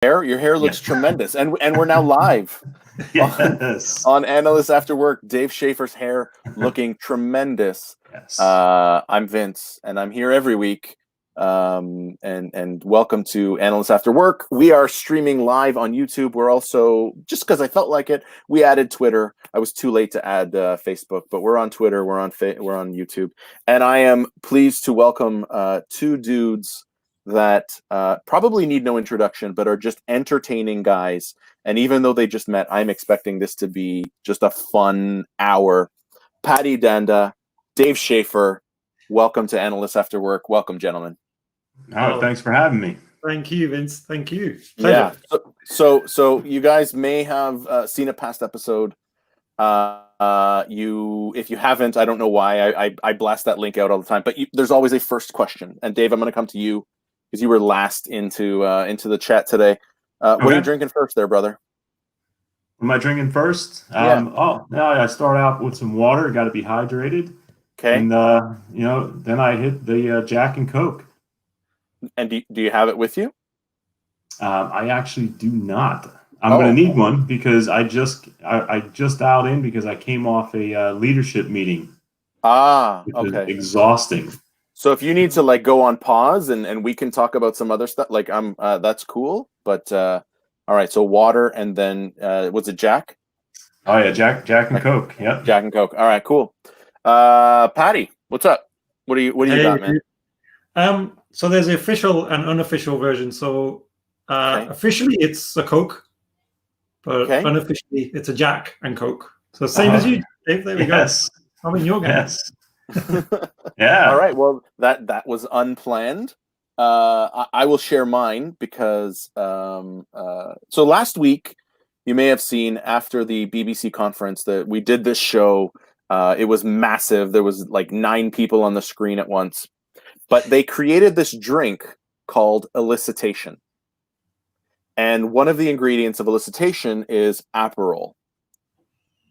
Your hair looks tremendous, and we're now live Yes. on Analysts After Work. Dave Schaefer's hair looking tremendous. Yes. I'm Vince, and I'm here every week. And welcome to Analysts After Work. We are streaming live on YouTube. We're also, just because I felt like it, we added Twitter. I was too late to add Facebook, but we're on Twitter. We're on YouTube, and I am pleased to welcome two dudes that probably need no introduction, but are just entertaining guys. And even though they just met, I'm expecting this to be just a fun hour. Patty Danda, Dave Schaefer, welcome to Analysts After Work. Welcome, gentlemen. Oh, thanks for having me. Thank you, Vince. Thank you. Pleasure. Yeah. So you guys may have seen a past episode. If you haven't, I don't know why. I blast that link out all the time. But there's always a first question. And Dave, I'm going to come to you because you were last into the chat today. What are you drinking first, there, brother? Am I drinking first? Yeah. I start out with some water. Got to be hydrated. Okay. And then I hit the Jack and Coke. And do you have it with you? I actually do not. I'm going to need one because I just dialed in because I came off a leadership meeting. Which is exhausting. So if you need to like go on pause and we can talk about some other stuff, like that's cool. But all right, so water and then was it Jack? Oh yeah, Jack and Coke. Yep. Jack and Coke. All right, cool. Patty, what's up? What do you got, man? So there's the official and unofficial version. So officially it's a Coke, but unofficially it's a Jack and Coke. So same as you, Dave. There we go. I'm in your game. Yes. Yeah. All right. Well, that was unplanned. I will share mine because so last week you may have seen after the BBC conference that we did this show. It was massive. There was like 9 people on the screen at once. But they created this drink called elicitation. And one of the ingredients of elicitation is Aperol.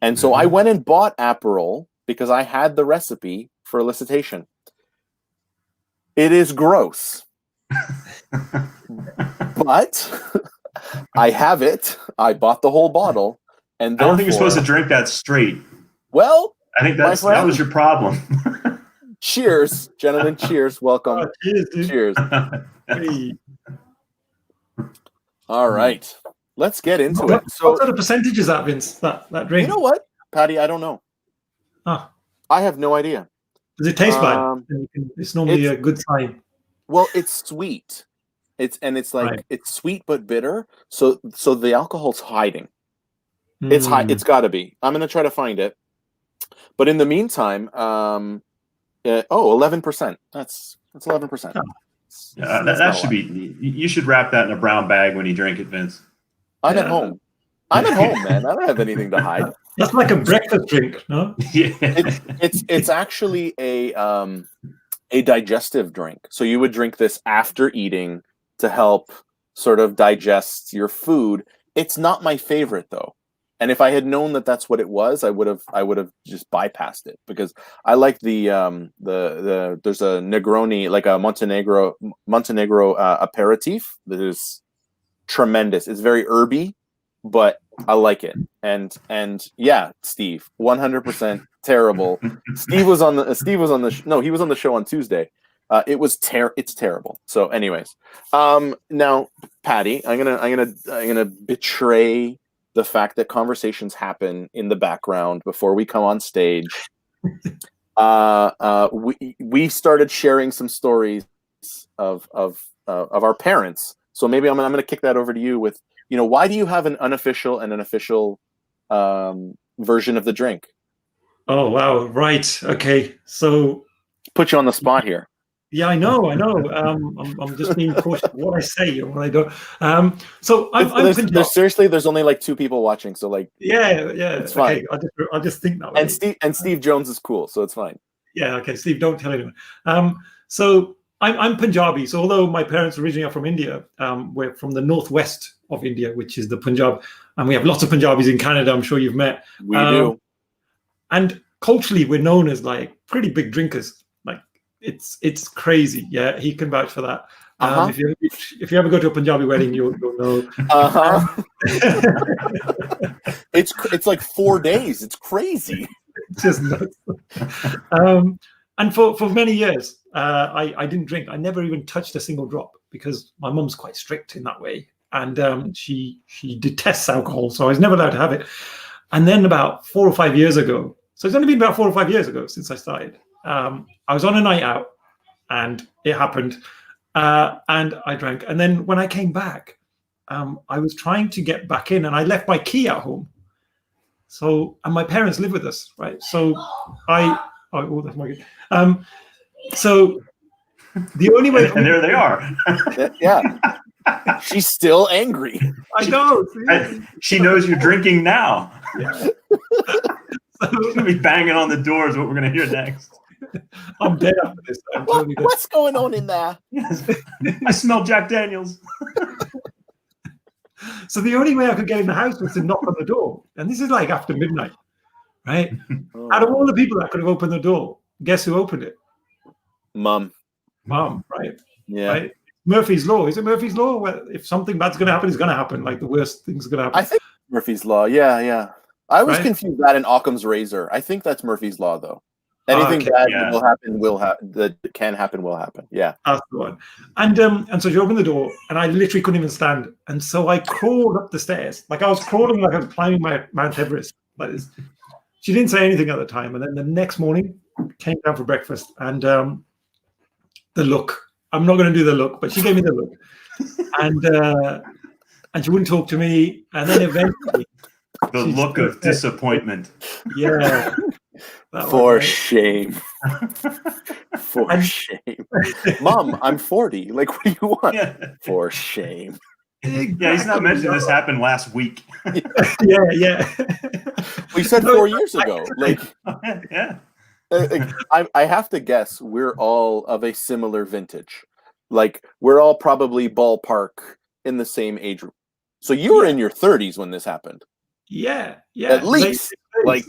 And so I went and bought Aperol because I had the recipe for elicitation. It is gross. But I have it. I bought the whole bottle. And I don't think you're supposed to drink that straight. Well, I think that was your problem. Cheers, gentlemen. Cheers. Welcome. Cheers. Hey. All right. Let's get into it. So what sort of percentage is that, Vince? That drink? You know what, Patty? I don't know. Oh. I have no idea. Does it taste bad? It's normally a good sign. Well, it's sweet. It's sweet but bitter. So the alcohol's hiding. It's high. It's got to be. I'm gonna try to find it. But in the meantime, 11%. That's 11%. Yeah, that should be. You should wrap that in a brown bag when you drink it, Vince. I'm at home. I'm at home, man. I don't have anything to hide. That's like a breakfast drink, no? Yeah. It's actually a digestive drink. So you would drink this after eating to help sort of digest your food. It's not my favorite though. And if I had known that that's what it was, I would have just bypassed it because I like the there's a Negroni, like a Montenegro aperitif that is tremendous. It's very herby, but I like it. And yeah, Steve, 100% terrible. Steve was on the show on Tuesday. It's terrible. So anyways, now Patty, I'm gonna betray the fact that conversations happen in the background before we come on stage. We started sharing some stories of our parents. So maybe I'm going to kick that over to you with, why do you have an unofficial and an official version of the drink? Oh, wow. Right. Okay. So put you on the spot here. Yeah, I know. I'm just being cautious what I say or what I don't. So there's only like 2 people watching, so like it's fine. I'll just think that way. And Steve Jones is cool, so it's fine. Yeah, okay. Steve, don't tell anyone. So I'm Punjabi. So although my parents originally are from India, we're from the northwest of India, which is the Punjab, and we have lots of Punjabis in Canada. I'm sure you've met. We do. And culturally, we're known as like pretty big drinkers. It's crazy. Yeah, he can vouch for that. Uh-huh. If you ever go to a Punjabi wedding, you'll know. Uh-huh. It's like 4 days. It's crazy. It's just nuts. And for many years, I didn't drink. I never even touched a single drop because my mum's quite strict in that way, and she detests alcohol, so I was never allowed to have it. And then about 4 or 5 years ago, so it's only been about 4 or 5 years ago since I started. I was on a night out, and it happened, and I drank. And then when I came back, I was trying to get back in, and I left my key at home. So, and my parents live with us, right? So that's my good. So the only way, and there they are. Yeah. She's still angry. I know. She knows you're drinking now. Yeah. She's gonna be banging on the doors. What we're gonna hear next? I'm dead after this. What's going on in there? Yes. I smell Jack Daniels. So the only way I could get in the house was to knock on the door, and this is like after midnight, right? Oh. Out of all the people that could have opened the door, guess who opened it? Mum, right? Yeah. Right? Murphy's Law. Is it Murphy's Law? Well, if something bad's going to happen, it's going to happen. Like the worst things are going to happen. I think Murphy's Law. Yeah. I always Right? confuse that and Occam's Razor. I think that's Murphy's Law, though. Anything Okay, bad yeah. will happen. That can happen. Will happen. Yeah. That's the one. And so she opened the door, and I literally couldn't even stand. And so I crawled up the stairs, like I was crawling, like I was climbing my Mount Everest. Like this. She didn't say anything at the time, and then the next morning came down for breakfast, and the look. I'm not going to do the look, but she gave me the look, and she wouldn't talk to me. And then eventually, The look of disappointment. yeah. For shame. For shame. Mom, I'm 40. Like, what do you want? Yeah. For shame. Yeah, he's not mentioning this happened last week. Yeah. We said 4 years ago. Like, Yeah. I have to guess we're all of a similar vintage. Like, we're all probably ballpark in the same age group. So you were in your 30s when this happened. Yeah. At least. Like,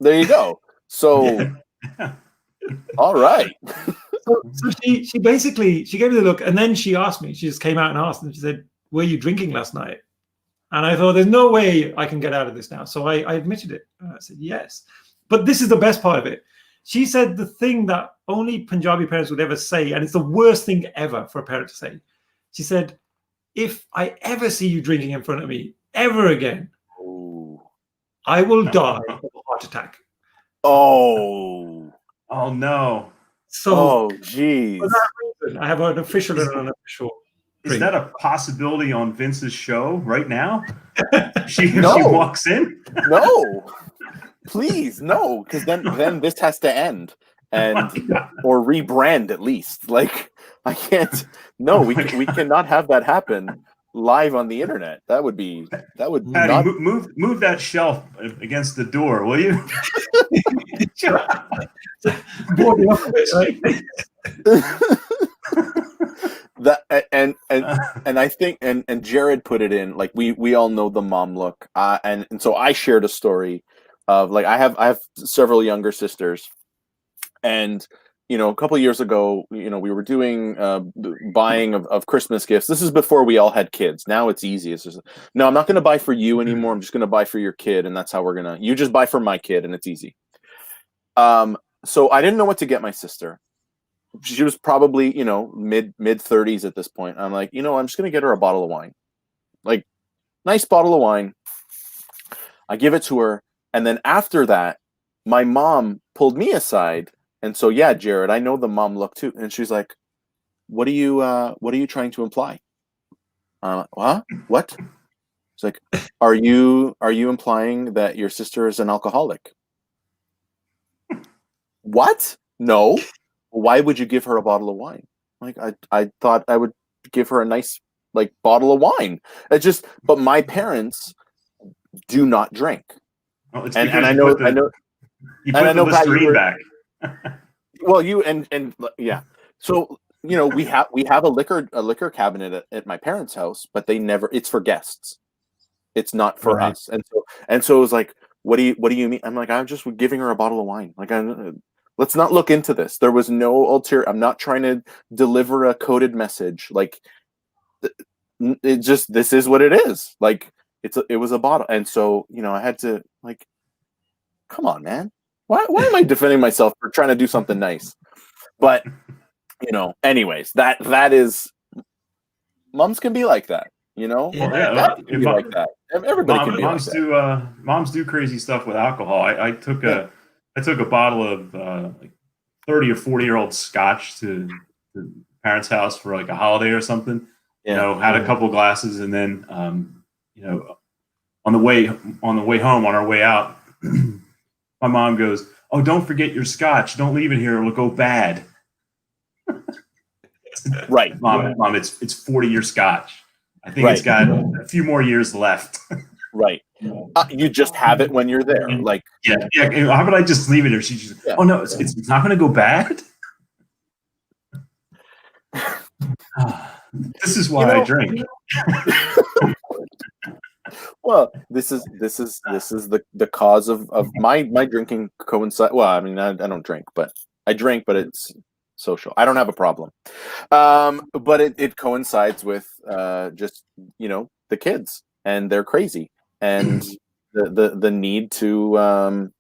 there you go. So, all right. So she basically, she gave me the look, and then she asked me, she just came out and asked, and she said, were you drinking last night? And I thought, there's no way I can get out of this now. So I admitted it. And I said, yes. But this is the best part of it. She said the thing that only Punjabi parents would ever say, and it's the worst thing ever for a parent to say. She said, if I ever see you drinking in front of me ever again, Ooh. I will die of a heart attack. Oh no. So geez. for that reason, I have an official and an unofficial. Is that a possibility on Vince's show right now? She No. walks in? No. Please, no, because then this has to end or rebrand at least. Like, I can't. No, we cannot have that happen live on the internet. That would Patty, not move that shelf against the door, will you? that and I think and Jared put it in, like, we all know the mom look, and so I shared a story of, like, I have several younger sisters, and a couple of years ago, we were doing buying of Christmas gifts. This is before we all had kids. Now it's easy. It's just, no, I'm not going to buy for you anymore. I'm just going to buy for your kid, and that's how you just buy for my kid, and it's easy. So I didn't know what to get my sister. She was probably, mid 30s at this point. I'm like, I'm just going to get her a bottle of wine, like, nice bottle of wine. I give it to her. And then after that, my mom pulled me aside. And so, yeah, Jared, I know the mom look too. And she's like, what are you trying to imply? Huh? What? It's like, are you implying that your sister is an alcoholic? What? No. Why would you give her a bottle of wine? Like, I thought I would give her a nice, like, bottle of wine. But my parents do not drink. Well, it's and because I you know put the Listerine back. Well, yeah. So, we have a liquor cabinet at my parents' house, but it's for guests. It's not for us. And so it was like, what do you mean? I'm like, I'm just giving her a bottle of wine. Like, Let's not look into this. There was no ulterior. I'm not trying to deliver a coded message. Like, it just, this is what it is. Like, it was a bottle, and so I had to, like, come on, man. Why am I defending myself for trying to do something nice? But anyways, that is, moms can be like that. Dad can be like that. Everybody can be moms like that. Moms do crazy stuff with alcohol. I took a bottle of like 30 or 40-year-old scotch to parents' house for like a holiday or something. Had a couple glasses, and then on the way home, on our way out, my mom goes, "Oh, don't forget your scotch. Don't leave it here; it'll go bad." Right, mom, it's 40-year scotch. I think it's got a few more years left. Right. You just have it when you're there. Like, yeah. How about I just leave it here? She just, oh no, it's not going to go bad. This is why I drink. Well, this is the cause of my drinking coincide. Well, I mean, I don't drink, but I drink, but it's social. I don't have a problem. But it coincides with just the kids, and they're crazy, and the need to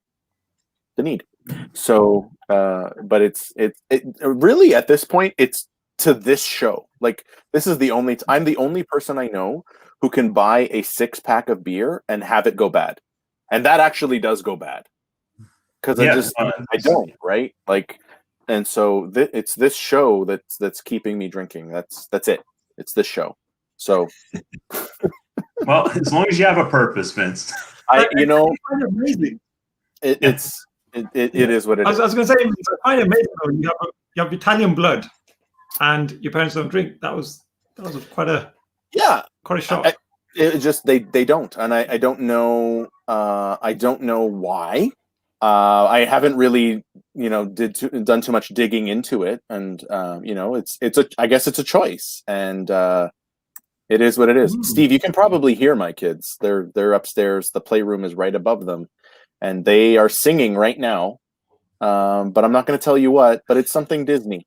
the need. So, but it really, at this point, it's to this show. Like, this is I'm the only person I know who can buy a 6-pack of beer and have it go bad, and that actually does go bad, because I don't, right? Like, and so it's this show that's keeping me drinking. That's it. It's this show. So, well, as long as you have a purpose, Vince. It's kind of amazing. It is what it is. I was going to say, it's kind of amazing though. You have Italian blood, and your parents don't drink. That was quite a shock. It just they don't, and I don't know. I don't know why. I haven't really done too much digging into it, and I guess it's a choice, and it is what it is. Steve, you can probably hear my kids. They're upstairs. The playroom is right above them, and they are singing right now. But I'm not going to tell you what. But it's something Disney.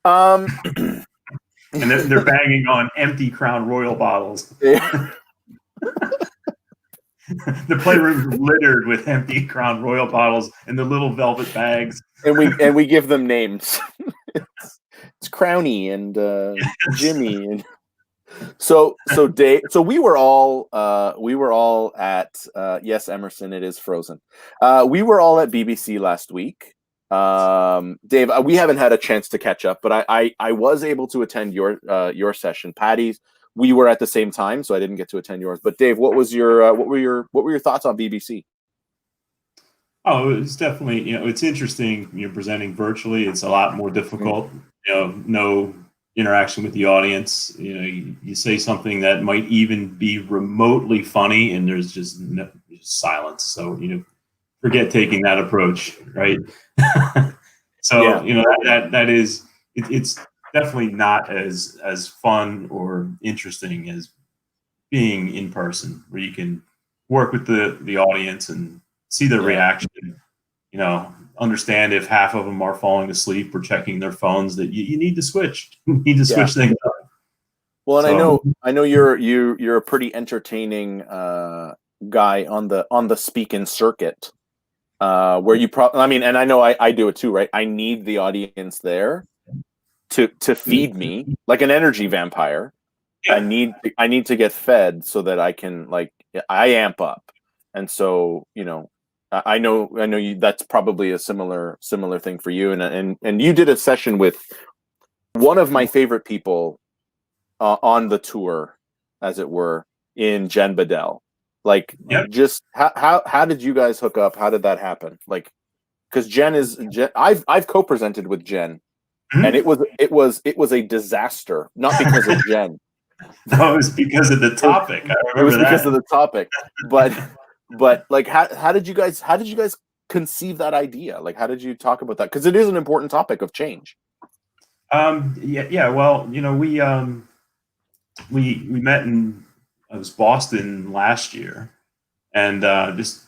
And they're banging on empty Crown Royal bottles. The playroom is littered with empty Crown Royal bottles in the little velvet bags. And we give them names. It's Crowny and Jimmy, and so Dave. So we were all at yes, Emerson. It is Frozen. We were all at BBC last week. Dave, we haven't had a chance to catch up, but I was able to attend your session. Patty's, we were at the same time, so I didn't get to attend yours. But Dave, what were your thoughts on BBC? Oh, it's definitely, it's interesting. Presenting virtually, it's a lot more difficult. No interaction with the audience. You say something that might even be remotely funny, and there's just silence. So forget taking that approach, right? So that is it's definitely not as fun or interesting as being in person, where you can work with the audience and see their reaction. Understand if half of them are falling asleep or checking their phones, that you need to switch. You need to switch things up. Well, and I know you're a pretty entertaining guy on the speaking circuit. Where you and I know I do it too, right? I need the audience there to feed me like an energy vampire. Yeah. I need to get fed so that I can I amp up. And so, I know you, that's probably a similar thing for you. And you did a session with one of my favorite people on the tour, as it were, in Jen Bedell. Just how did you guys hook up? How did that happen? Because Jen, I've co-presented with Jen, and it was a disaster. Not because of Jen. No, it was because of the topic. I remember it was because of the topic. But how did you guys conceive that idea? How did you talk about that? Because it is an important topic of change. Yeah. Well, we met in Boston last year, and just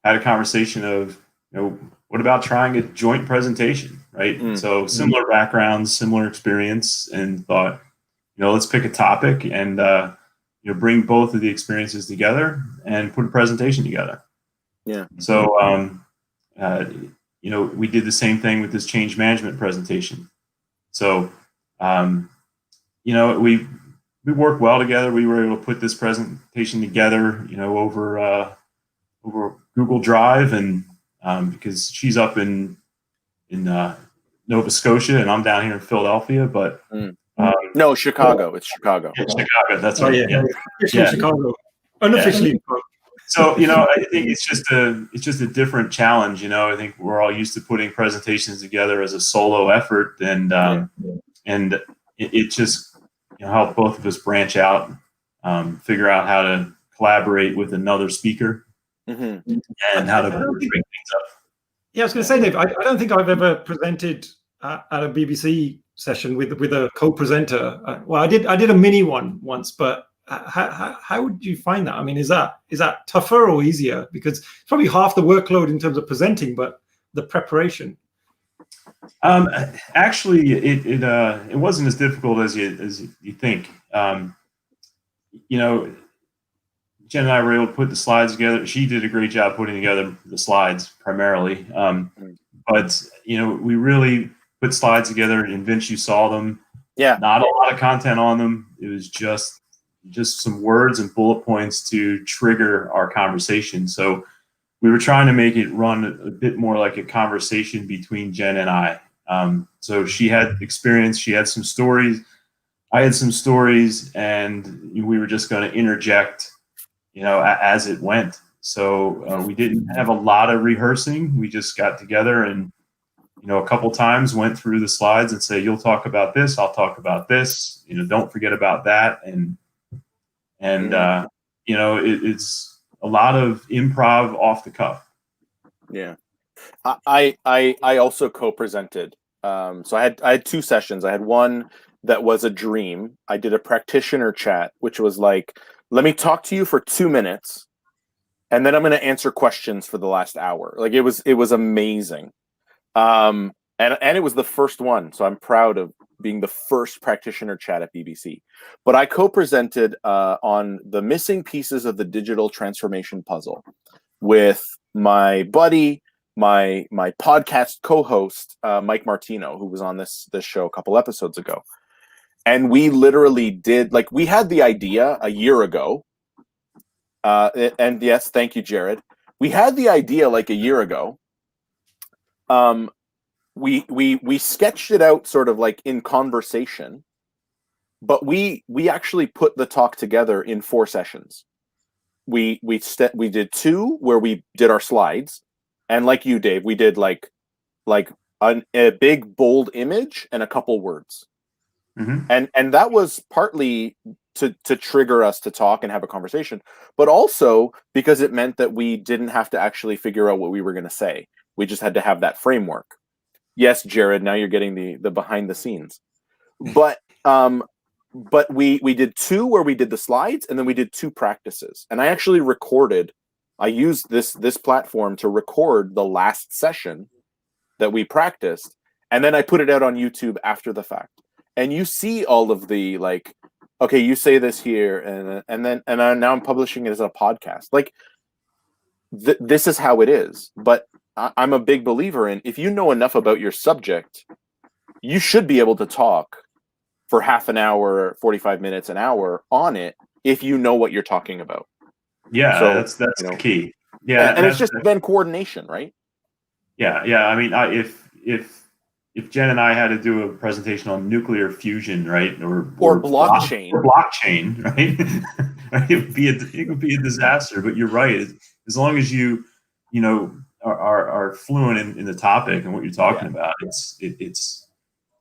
had a conversation of what about trying a joint presentation, right? So similar backgrounds, similar experience, and thought, let's pick a topic and bring both of the experiences together and put a presentation together. Yeah. So we did the same thing with this change management presentation. So we worked well together. We were able to put this presentation together, over Google Drive, and because she's up in Nova Scotia and I'm down here in Philadelphia, but no, Chicago. It's Chicago. Yeah, Chicago. That's right. Officially Chicago. Unofficially. So I think it's just a different challenge. I think we're all used to putting presentations together as a solo effort, and it just helped both of us branch out, figure out how to collaborate with another speaker, and how to bring things up. Yeah, I was going to say, Dave, I don't think I've ever presented at a BBC session with a co-presenter. Well, I did a mini one once, but how would you find that? I mean, is that tougher or easier? Because it's probably half the workload in terms of presenting, but the preparation. Actually, it wasn't as difficult as you think. Jen and I were able to put the slides together. She did a great job putting together the slides primarily. But we really put slides together, and Vince, you saw them. Yeah. Not a lot of content on them. It was just some words and bullet points to trigger our conversation. So we were trying to make it run a bit more like a conversation between Jen and I. So she had experience, she had some stories, I had some stories, and we were just going to interject, as it went. So we didn't have a lot of rehearsing. We just got together and, a couple times went through the slides and say, you'll talk about this, I'll talk about this, don't forget about that. And it's a lot of improv off the cuff. Yeah. I also co-presented. So I had two sessions. I had one that was a dream. I did a practitioner chat, which was like, let me talk to you for 2 minutes, and then I'm going to answer questions for the last hour. Like it was amazing. And it was the first one, so I'm proud of being the first practitioner chat at BBC. But I co-presented on the missing pieces of the digital transformation puzzle with my buddy, my podcast co-host, Mike Martino, who was on this show a couple episodes ago. And we literally did, like, we had the idea a year ago. And yes, thank you, Jared. We had the idea like a year ago. We sketched it out sort of like in conversation, but we actually put the talk together in 4 sessions. We did 2 where we did our slides, and like you, Dave, we did like a big bold image and a couple words. And that was partly to trigger us to talk and have a conversation, but also because it meant that we didn't have to actually figure out what we were going to say. We just had to have that framework. Yes, Jared, now you're getting the behind the scenes. But we did 2 where we did the slides, and then we did 2 practices. And I actually recorded. I used this platform to record the last session that we practiced, and then I put it out on YouTube after the fact. And you see all of the, like, okay, you say this here, and now I'm publishing it as a podcast. Like, this is how it is. But I'm a big believer in, if you know enough about your subject, you should be able to talk for half an hour, 45 minutes, an hour on it if you know what you're talking about. Yeah, so, that's the key. Yeah, and it's just then coordination, right? Yeah. I mean, if Jen and I had to do a presentation on nuclear fusion, right, or blockchain, right, it would be a disaster. But you're right. As long as you are fluent in the topic and what you're talking about, it's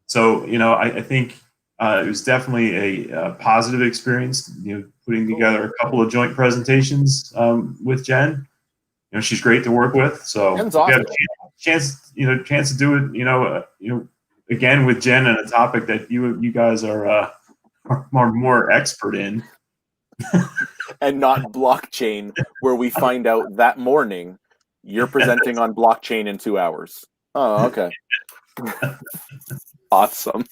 so I think it was definitely a positive experience. Putting together a couple of joint presentations with Jen. She's great to work with. So Jen's awesome. Chance to do it, again with Jen on a topic that you guys are more expert in, and not blockchain, where we find out that morning You're presenting on blockchain in 2 hours. Oh, okay. Awesome.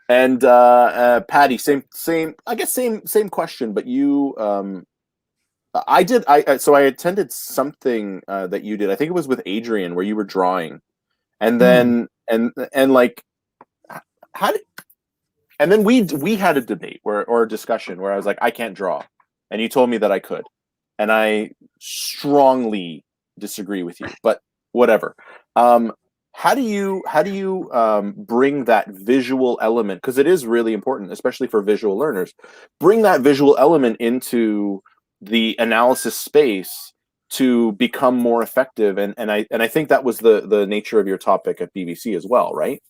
And Patty, same. I guess same question, but you. So I attended something that you did. I think it was with Adrian, where you were drawing, and then and like how did. And then we had a debate or a discussion where I was like, I can't draw, and you told me that I could, and I strongly disagree with you. But whatever. How do you bring that visual element, because it is really important, especially for visual learners, bring that visual element into the analysis space to become more effective? And I think that was the nature of your topic at BBC as well, right?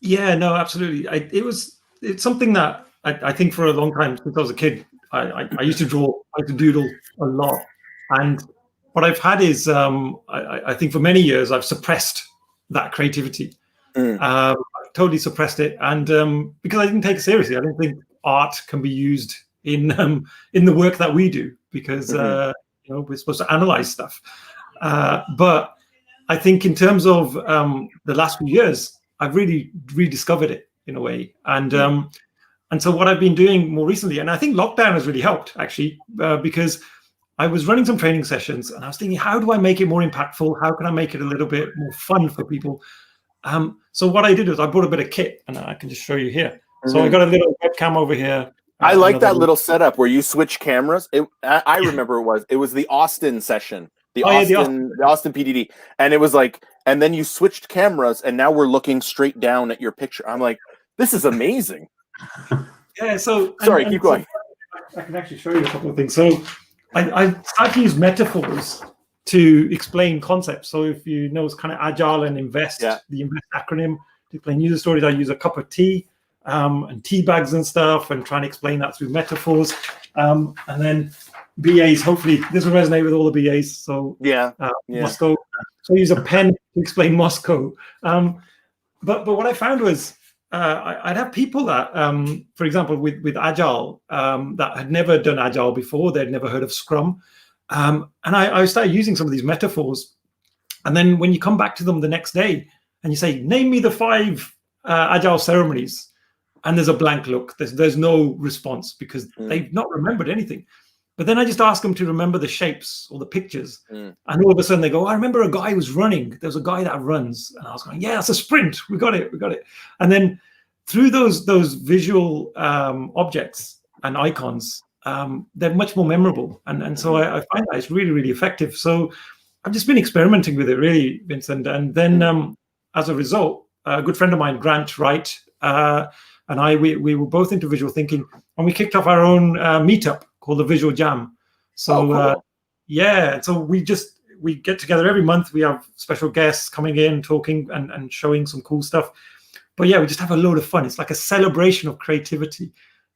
Yeah, no, absolutely. It's something that I think for a long time since I was a kid, I used to draw, I used to doodle a lot. And what I've had is, I think for many years, I've suppressed that creativity. I've totally suppressed it. And because I didn't take it seriously, I don't think art can be used in the work that we do, because we're supposed to analyze stuff. But I think in terms of the last few years, I've really rediscovered it in a way. And so what I've been doing more recently, and I think lockdown has really helped actually, because I was running some training sessions and I was thinking, how do I make it more impactful? How can I make it a little bit more fun for people? So what I did was I brought a bit of kit, and I can just show you here. So I got a little webcam over here. I like that little setup where you switch cameras. I remember it was the Austin session, the Austin PDD, and it was like, and then you switched cameras, and now we're looking straight down at your picture. I'm like, this is amazing. Yeah. So sorry, keep going. I can actually show you a couple of things. So I started to use metaphors to explain concepts. So if you know, it's kind of agile and invest, the invest acronym to explain user stories. I use a cup of tea and tea bags and stuff, and trying to explain that through metaphors. And then BAs, hopefully this will resonate with all the BAs. So Moscow. So I use a pen to explain Moscow. But what I found was I'd have people that, for example, with Agile, that had never done Agile before. They'd never heard of Scrum. And I started using some of these metaphors. And then when you come back to them the next day and you say, name me the 5 Agile ceremonies, and there's a blank look. There's no response because they've not remembered anything. But then I just ask them to remember the shapes or the pictures. And all of a sudden they go, I remember a guy who was running. There's a guy that runs. And I was going, yeah, it's a sprint. We got it. And then through those visual objects and icons, they're much more memorable. And so I find that it's really, really effective. So I've just been experimenting with it, really, Vincent. And then as a result, a good friend of mine, Grant Wright, and we were both into visual thinking, and we kicked off our own meetup called the Visual Jam. So cool. So we get together every month. We have special guests coming in, talking and showing some cool stuff. But yeah, we just have a load of fun. It's like a celebration of creativity.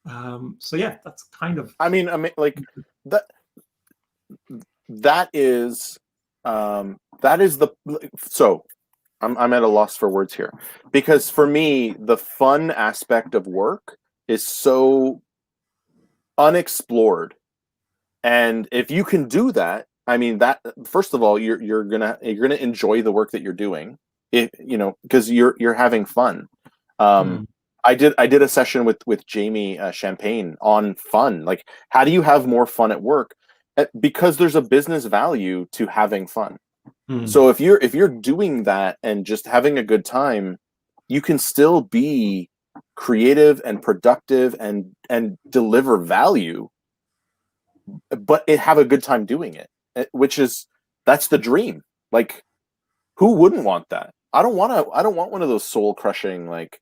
So yeah, that's kind of. I mean, like that. That is the. So, I'm at a loss for words here, because for me, the fun aspect of work is so unexplored, and if you can do that, I mean, that first of all, you're gonna enjoy the work that you're doing, because you're having fun. I did a session with Jamie Champagne on fun. Like, how do you have more fun at work? Because there's a business value to having fun. So if you're doing that and just having a good time, you can still be creative and productive and deliver value, but have a good time doing it, that's the dream. Like, who wouldn't want that? I don't want one of those soul crushing, like,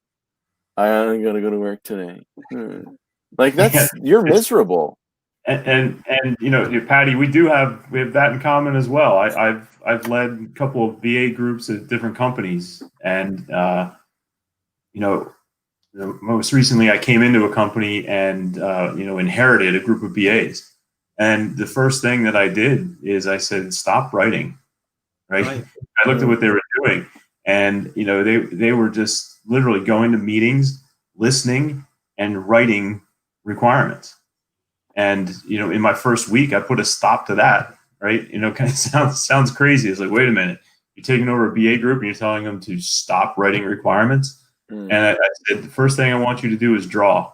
I'm gonna go to work today. Like, you're miserable. And Patty, we have that in common as well. I've led a couple of VA groups at different companies, and most recently I came into a company and inherited a group of VAs. And the first thing that I did is I said, stop writing. Right. I looked at what they were doing, and they were just literally going to meetings, listening, and writing requirements. And in my first week, I put a stop to that right? Kind of sounds crazy. It's like, wait a minute, you're taking over a BA group and you're telling them to stop writing requirements. And I said, the first thing I want you to do is draw.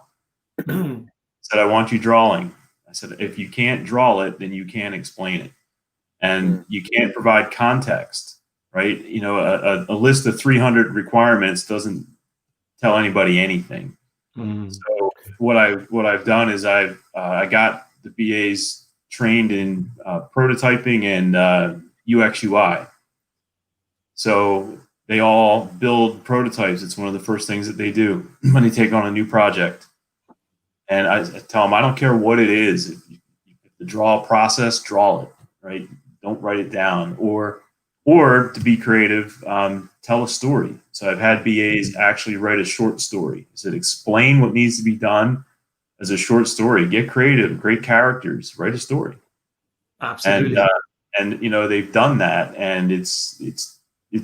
I said, I want you drawing. I said, if you can't draw it, then you can't explain it. And you can't provide context, right? A list of 300 requirements doesn't tell anybody anything. So what I've done is I got the BAs trained in prototyping and UX UI. So they all build prototypes. It's one of the first things that they do when they take on a new project. And I tell them, I don't care what it is. If the draw process, draw it, right? Don't write it down. Or to be creative, tell a story. So I've had BAs actually write a short story. I said, explain what needs to be done as a short story. Get creative, great characters, write a story. Absolutely. And they've done that, and it's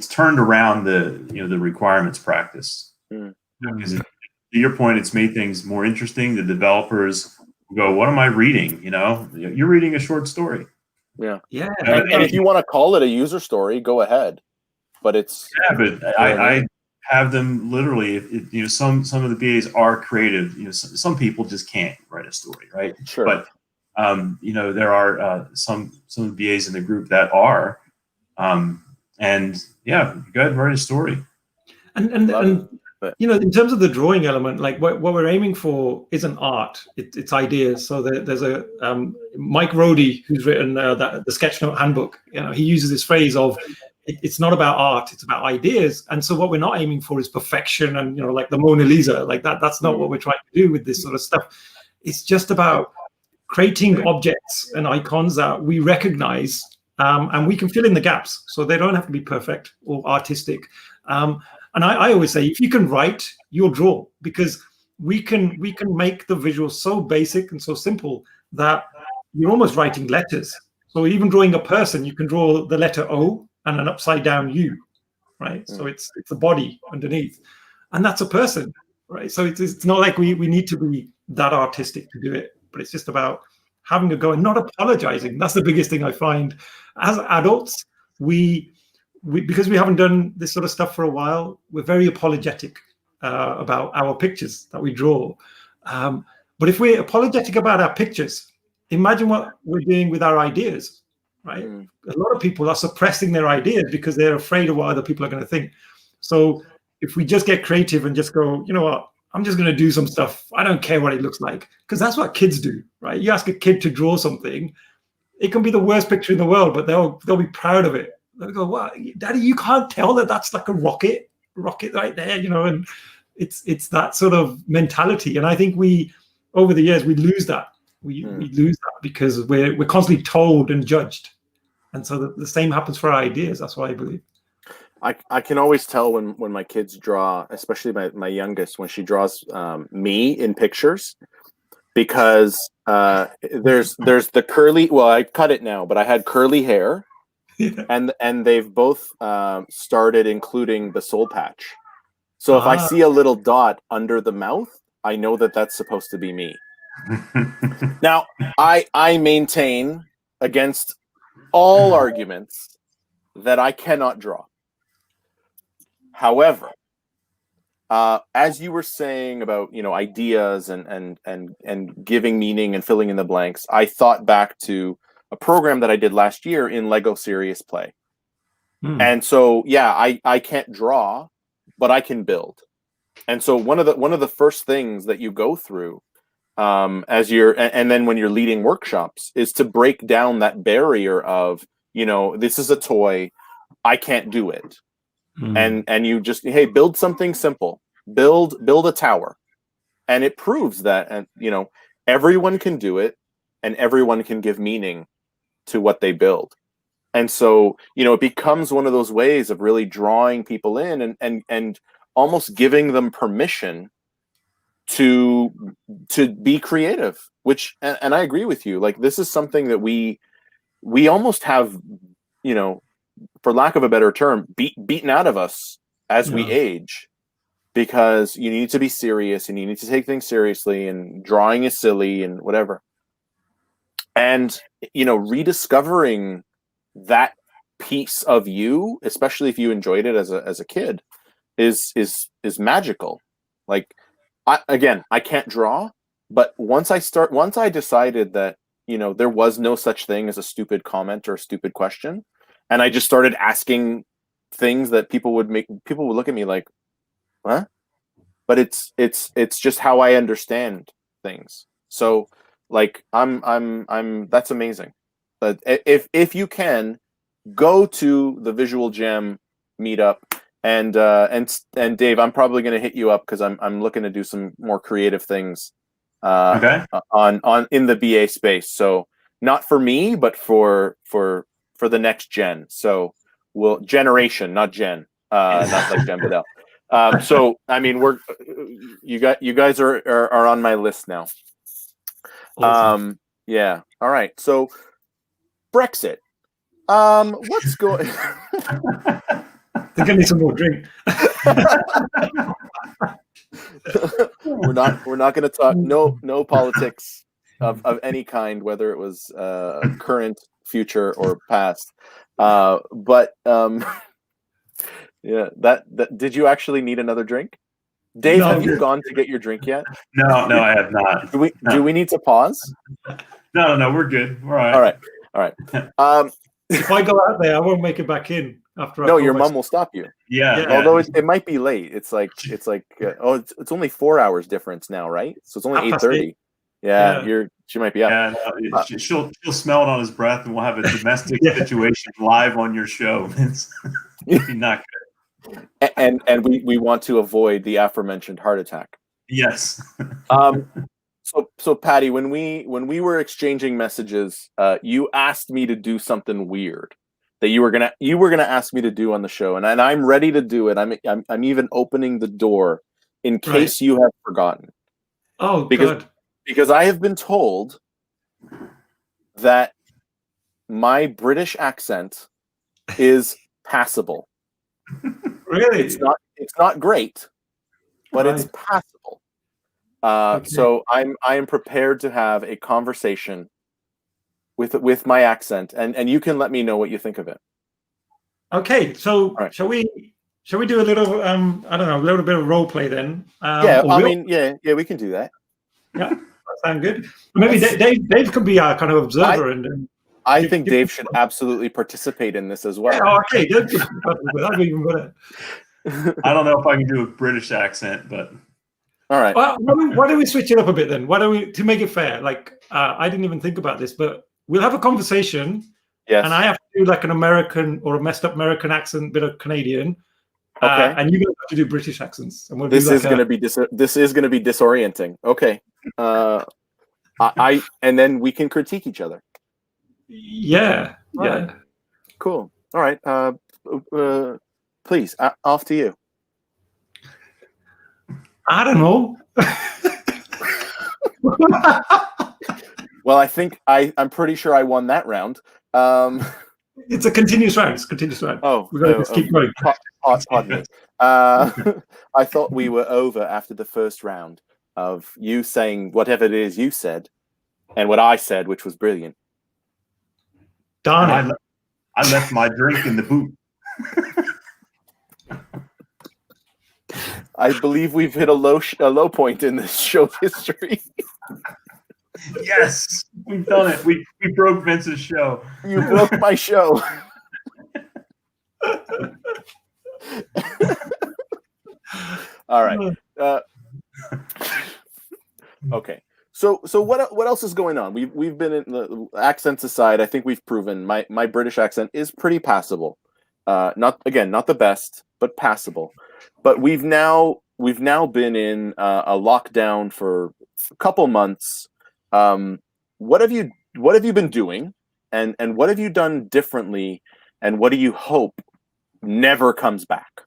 turned around the requirements practice. Because to your point, it's made things more interesting. The developers go, what am I reading? You're reading a short story. Yeah. And if you want to call it a user story, go ahead. But it's I have them literally. Some of the BAs are creative. Some people just can't write a story, right? Sure. But there are some of the BAs in the group that are, and yeah, go ahead and write a story. And in terms of the drawing element, like what we're aiming for isn't art; it's ideas. So there's a Mike Rohde who's written the Sketchnote Handbook. He uses this phrase of it's not about art; it's about ideas. And so what we're not aiming for is perfection and like the Mona Lisa, like that. That's not what we're trying to do with this sort of stuff. It's just about creating objects and icons that we recognize, and we can fill in the gaps. So they don't have to be perfect or artistic. And I always say, if you can write, you'll draw, because we can make the visuals so basic and so simple that you're almost writing letters. So even drawing a person, you can draw the letter O and an upside down U, right? So it's the body underneath, and that's a person, right? So it's not like we need to be that artistic to do it, but it's just about having a go and not apologizing. That's the biggest thing I find. As adults, we because we haven't done this sort of stuff for a while, we're very apologetic about our pictures that we draw. But if we're apologetic about our pictures, imagine what we're doing with our ideas, right? A lot of people are suppressing their ideas because they're afraid of what other people are going to think. So if we just get creative and just go, you know what, I'm just going to do some stuff. I don't care what it looks like, because that's what kids do, right? You ask a kid to draw something, it can be the worst picture in the world, but they'll be proud of it. They'll go, "Wow, Daddy, you can't tell that that's like a rocket right there," and it's that sort of mentality. And I think over the years, we lose that. We lose that because we're constantly told and judged, and so the same happens for our ideas. That's what I believe. I can always tell when my kids draw, especially my youngest, when she draws me in pictures, because there's the curly. Well, I cut it now, but I had curly hair, and they've both started including the soul patch. So if I see a little dot under the mouth, I know that that's supposed to be me. Now, I maintain against all arguments that I cannot draw. However, as you were saying about ideas and giving meaning and filling in the blanks, I thought back to a program that I did last year in Lego Serious Play. And so I can't draw, but I can build. And so one of the first things that you go through as and then when you're leading workshops is to break down that barrier of this is a toy, I can't do it. And you just, hey, build something simple, build a tower, and it proves that, and everyone can do it, and everyone can give meaning to what they build. And so it becomes one of those ways of really drawing people in and almost giving them permission to be creative, which and I agree with you, like this is something that we almost have for lack of a better term, beaten out of us as we age, because you need to be serious and you need to take things seriously, and drawing is silly and whatever. And rediscovering that piece of you, especially if you enjoyed it as a kid, is magical. Like, I can't draw, but once I decided that there was no such thing as a stupid comment or a stupid question, and I just started asking things that people would look at me like, what? But it's just how I understand things. So, like, I'm that's amazing. But if you can go to the Visual Jam meetup, and Dave, I'm probably going to hit you up because I'm looking to do some more creative things Okay. on in the BA space. So not for me, but for the next gen. So generation, not gen, not like Jen Bedell. So I mean, you guys are on my list now. Awesome. Yeah. All right. So Brexit. What's going? They give me some more drink. We're not going to talk no politics of any kind, whether it was current, future, or past. But yeah, that did you actually need another drink? Dave, No, have you gone to get your drink yet? No, I have not. Do we need to pause? No, we're good. We're All right. if I go out there, I won't make it back in after. No, your mom will stop you. Yeah. Although it might be late. It's like it's only 4 hours difference now, right? So it's only 8:30. Yeah, she might be out. Yeah, no, she'll smell it on his breath, and we'll have a domestic situation live on your show. It's not good. And we want to avoid the aforementioned heart attack. Yes. So Patty, when we were exchanging messages, you asked me to do something weird that you were gonna ask me to do on the show, and I'm ready to do it. I'm even opening the door in case you have forgotten. Oh, because I have been told that my British accent is passable. Really? It's not great, but it's passable. So I am prepared to have a conversation with my accent, and you can let me know what you think of it. Okay, so shall we do a little I don't know, a little bit of role play then? Yeah, we can do that. Yeah, that sounds good. Maybe Dave can be our kind of observer, I think Dave should absolutely participate in this as well. Yeah, okay, that'd be even better. I don't know if I can do a British accent, but all right. Well, why don't we switch it up a bit then? Why don't we, to make it fair? Like, I didn't even think about this, but we'll have a conversation. Yes. And I have to do like an American or a messed up American accent, bit of Canadian. Okay. And you're gonna have to do British accents. And this is going to be disorienting. Okay. And then we can critique each other. Yeah. Right. Cool. All right. Please, off to you. I don't know. Well, I think I'm pretty sure I won that round. It's a continuous round. Oh, we're gonna just keep going. Pardon me. I thought we were over after the first round of you saying whatever it is you said, and what I said, which was brilliant. Darn it! I left my drink in the boot. I believe we've hit a low point in this show's history. Yes, we've done it. We broke Vince's show. You broke my show. All right. Okay. So what else is going on? We've been in the accents aside. I think we've proven my British accent is pretty passable. Not the best, but passable. But we've now been in a lockdown for a couple months. What have you been doing, and what have you done differently, and what do you hope never comes back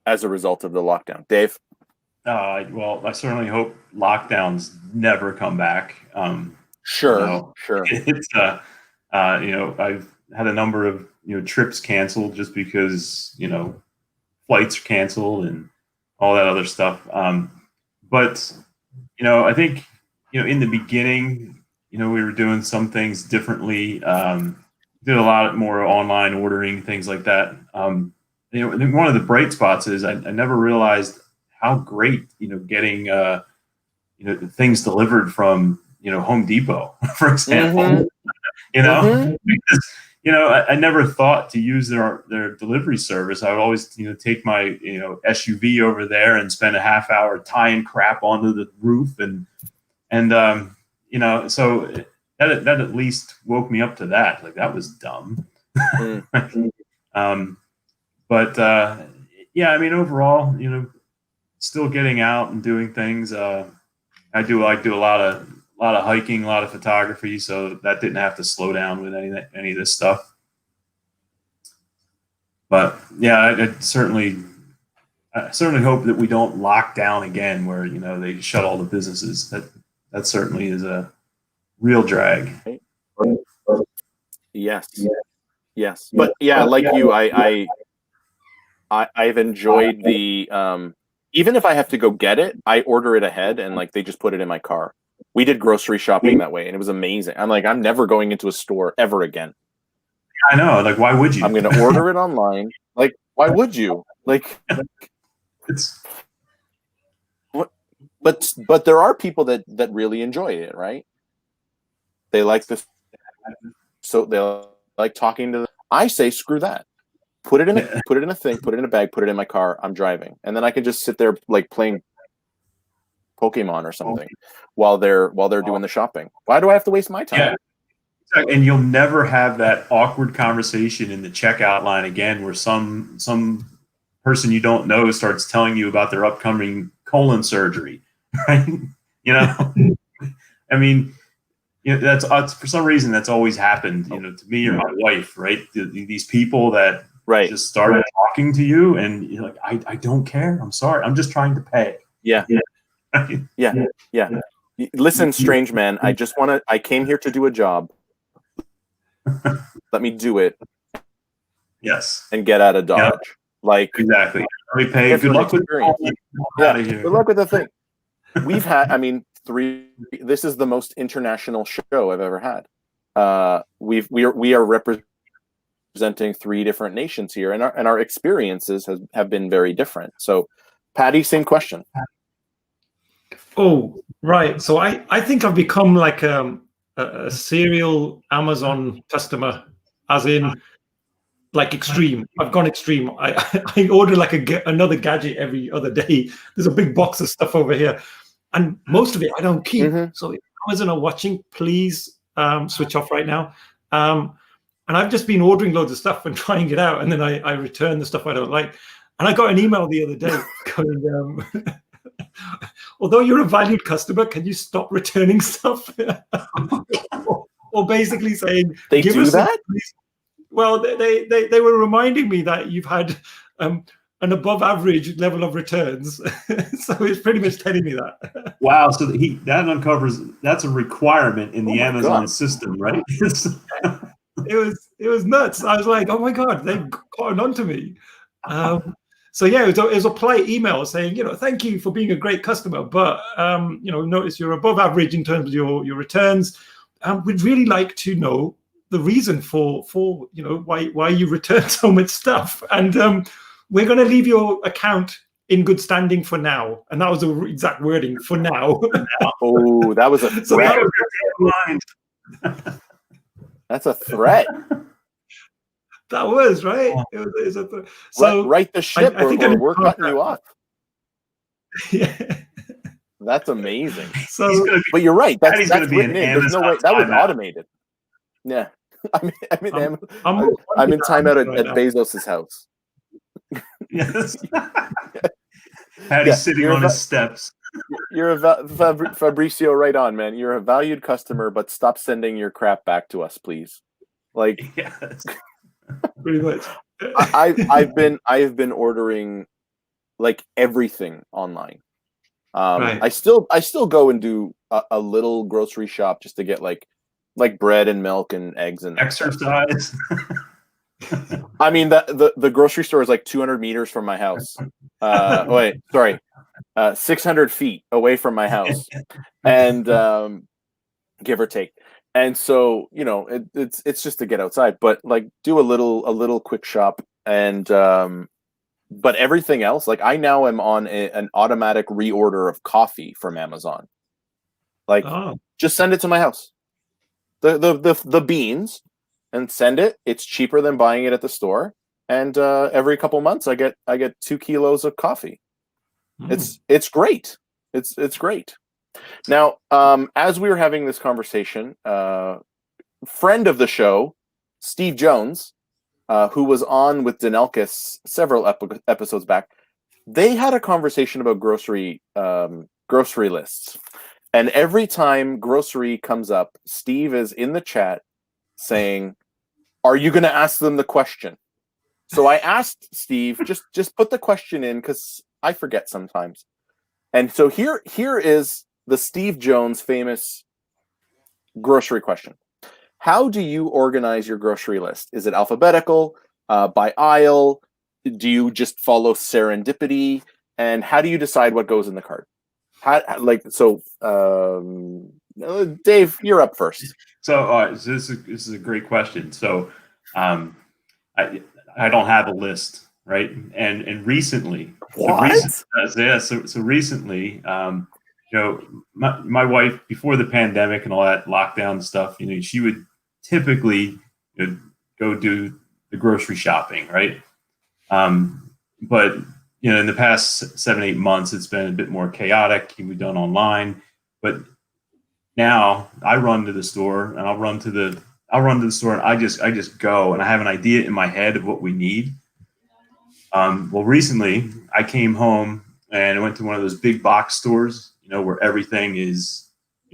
as a result of the lockdown? Dave? Well, I certainly hope lockdowns never come back. Sure. It's I've had a number of trips canceled just because flights are canceled and all that other stuff. But I think in the beginning, we were doing some things differently. Did a lot more online ordering, things like that. I think one of the bright spots is I never realized how great, getting, things delivered from, Home Depot, for example. Mhm. Because, I never thought to use their delivery service. I would always, take my, SUV over there and spend a half hour tying crap onto the roof and so that at least woke me up to that. Like, that was dumb. Mm. But yeah, I mean, overall, still getting out and doing things. I do a lot of hiking, a lot of photography, so that didn't have to slow down with any of this stuff. But yeah, I certainly hope that we don't lock down again, where they shut all the businesses. That certainly is a real drag. Yes. But yeah, like you, I've enjoyed the even if I have to go get it, I order it ahead and like they just put it in my car. We did grocery shopping that way and it was amazing. I'm like, I'm never going into a store ever again. I know, like, why would you? I'm gonna order it online. Like, why would you? Like, it's but there are people that really enjoy it, right? They like this, so they like talking to them. I say screw that. Put it in a thing, put it in a bag, put it in my car. I'm driving, and then I can just sit there like playing Pokemon or something while they're doing the shopping. Why do I have to waste my time? Yeah. And you'll never have that awkward conversation in the checkout line again, where some person you don't know starts telling you about their upcoming colon surgery, right? I mean, that's for some reason that's always happened, to me or my wife, right? These people that just started talking to you, and you're like, I don't care. I'm sorry. I'm just trying to pay. Yeah. Listen, strange man, I came here to do a job. Let me do it. Yes. And get out of Dodge. Yep. Like, exactly. Let me pay. Good luck with Good luck with the thing. We've had, this is the most international show I've ever had. We are representing 3 different nations here, and our experiences have been very different. So, Patty, same question. Oh, right. So I think I've become like a serial Amazon customer, as in like extreme. I've gone extreme. I order like another gadget every other day. There's a big box of stuff over here, and most of it I don't keep. Mm-hmm. So if Amazon are watching, please switch off right now. And I've just been ordering loads of stuff and trying it out, and then I return the stuff I don't like. And I got an email the other day going, although you're a valued customer, can you stop returning stuff? or basically saying, they give do us that? Well, they were reminding me that you've had an above average level of returns. So it's pretty much telling me that. Wow. So that uncovers, that's a requirement in the Amazon system, right? It was nuts. I was like, oh my God, they've gotten onto me. So yeah, it was a polite email saying, thank you for being a great customer, but notice you're above average in terms of your returns. We'd really like to know the reason for why you return so much stuff, and we're going to leave your account in good standing for now. And that was the exact wording, for now. Oh, that was a threat. That's a threat. That was right. It was a threat. So right the ship, I think we're cutting you off. Yeah. That's amazing. So, but you're right. That's going to be an There's no way that was automated. Yeah, I'm in timeout at Bezos's house. Yes. Patty's sitting on his steps. You're Fabricio, right on, man. You're a valued customer, but stop sending your crap back to us, please. Like, yes. Pretty much. I've been ordering like everything online. Right. I still go and do a little grocery shop just to get like bread and milk and eggs and exercise. I mean, the grocery store is like 200 meters from my house. 600 feet away from my house, and give or take. And so, it's just to get outside, but like do a little quick shop, and but everything else, like I now am on an automatic reorder of coffee from Amazon. Like, just send it to my house. The beans, and send it. It's cheaper than buying it at the store. And every couple months, I get 2 kilos of coffee. It's great. It's great. Now, as we were having this conversation, friend of the show, Steve Jones, who was on with Danelkis several episodes back, they had a conversation about grocery lists. And every time grocery comes up, Steve is in the chat saying, "Are you going to ask them the question?" So I asked Steve, just put the question in, because I forget sometimes. And so here is the Steve Jones famous grocery question. How do you organize your grocery list? Is it alphabetical, by aisle? Do you just follow serendipity? And how do you decide what goes in the cart? Dave, you're up first. So this is a great question. So I don't have a list, right? And recently, what? So recently, my wife, before the pandemic and all that lockdown stuff, she would typically go do the grocery shopping, right? But in the past 7-8 months, it's been a bit more chaotic. We've done online, but now I run to the store, and I'll run to the store, and I just go, and I have an idea in my head of what we need. Well, recently I came home and I went to one of those big box stores, where everything is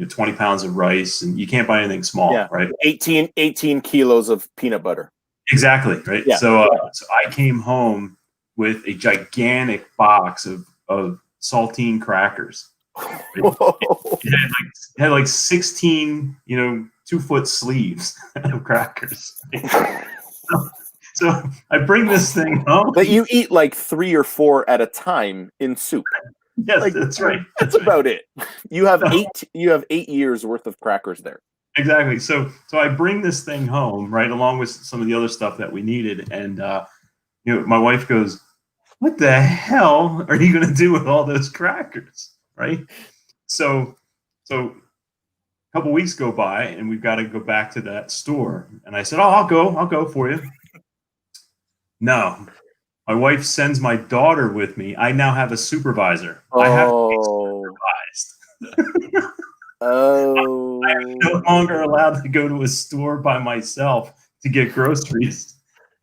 20 pounds of rice, and you can't buy anything small, right? 18 kilos of peanut butter. Exactly, right? Yeah. So I came home with a gigantic box of saltine crackers. It had like 16, 2-foot sleeves of crackers. So I bring this thing home. But you eat like 3 or 4 at a time in soup. Yes, that's right. That's about it. You have 8 years worth of crackers there. Exactly. So I bring this thing home, right, along with some of the other stuff that we needed, and my wife goes, "What the hell are you going to do with all those crackers?" Right? So a couple weeks go by, and we've got to go back to that store, and I said, "Oh, I'll go for you." No, my wife sends my daughter with me. I now have a supervisor. I have to be supervised. I'm no longer allowed to go to a store by myself to get groceries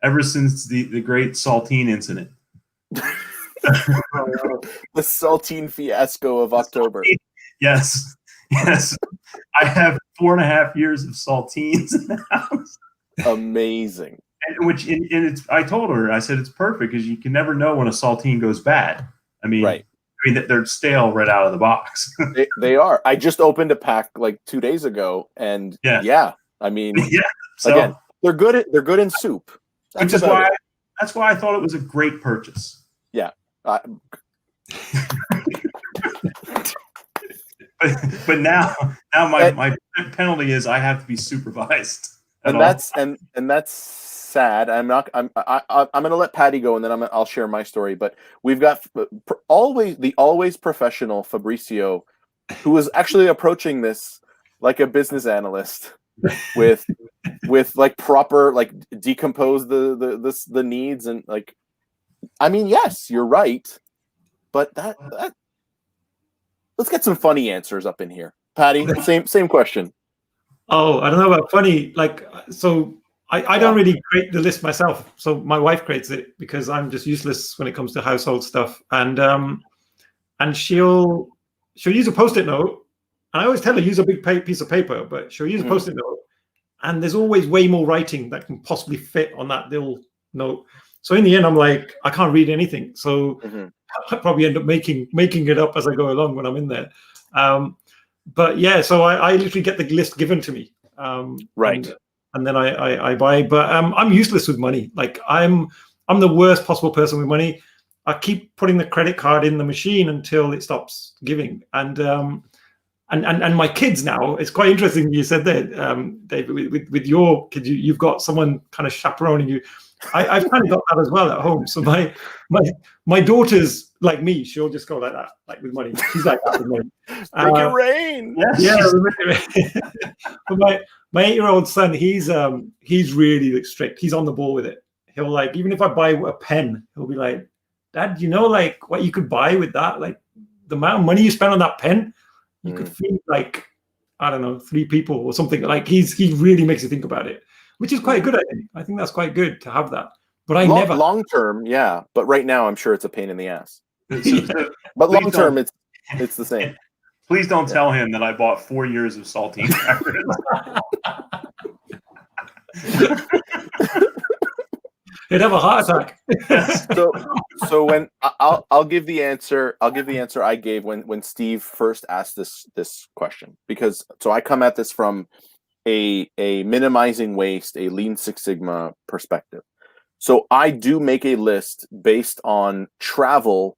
ever since the great saltine incident. The saltine fiasco of October. Yes. I have 4.5 years of saltines in the house. Amazing. And I told her, I said, it's perfect because you can never know when a saltine goes bad. I mean, right. They're stale right out of the box. they are. I just opened a pack like 2 days ago, and I mean, so, again, they're good in soup. That's why I thought it was a great purchase. Yeah. But now my penalty is I have to be supervised. And that's sad. I'm going to let Patty go, and then I'll share my story. But we've got always professional Fabrizio, who is actually approaching this like a business analyst with like proper, like decompose the needs, and like, I mean, yes, you're right, but that let's get some funny answers up in here. Patty, same question. Oh, I don't know about funny. Like, so I don't really create the list myself. So my wife creates it because I'm just useless when it comes to household stuff. And she'll use a Post-it note. And I always tell her, use a big piece of paper, but she'll use a Post-it note. And there's always way more writing that can possibly fit on that little note. So in the end, I'm like, I can't read anything. So I probably end up making it up as I go along when I'm in there. But yeah, so I literally get the list given to me. Right. And then I buy. But I'm useless with money. Like I'm the worst possible person with money. I keep putting the credit card in the machine until it stops giving. And and my kids now. It's quite interesting you said that, David. With your kids, you've got someone kind of chaperoning you. I've kind of got that as well at home. So my daughter's like me. She'll just go like that, like with money. She's like that with money. Make it rain. But my 8-year-old son, he's really like strict. He's on the ball with it. He'll like, even if I buy a pen, he'll be like, Dad, you know, like what you could buy with that, like the amount of money you spend on that pen, you could feed like, I don't know, 3 people or something. Like he really makes you think about it, which is quite good. I think that's quite good to have that. But I never long term, yeah. But right now, I'm sure it's a pain in the ass. Yeah. But long term, it's the same. Please don't tell him that I bought 4 years of saltine crackers. He'd have a heart attack. So when I'll give the answer I gave when Steve first asked this question, because so I come at this from a minimizing waste, a Lean Six Sigma perspective. So I do make a list based on travel,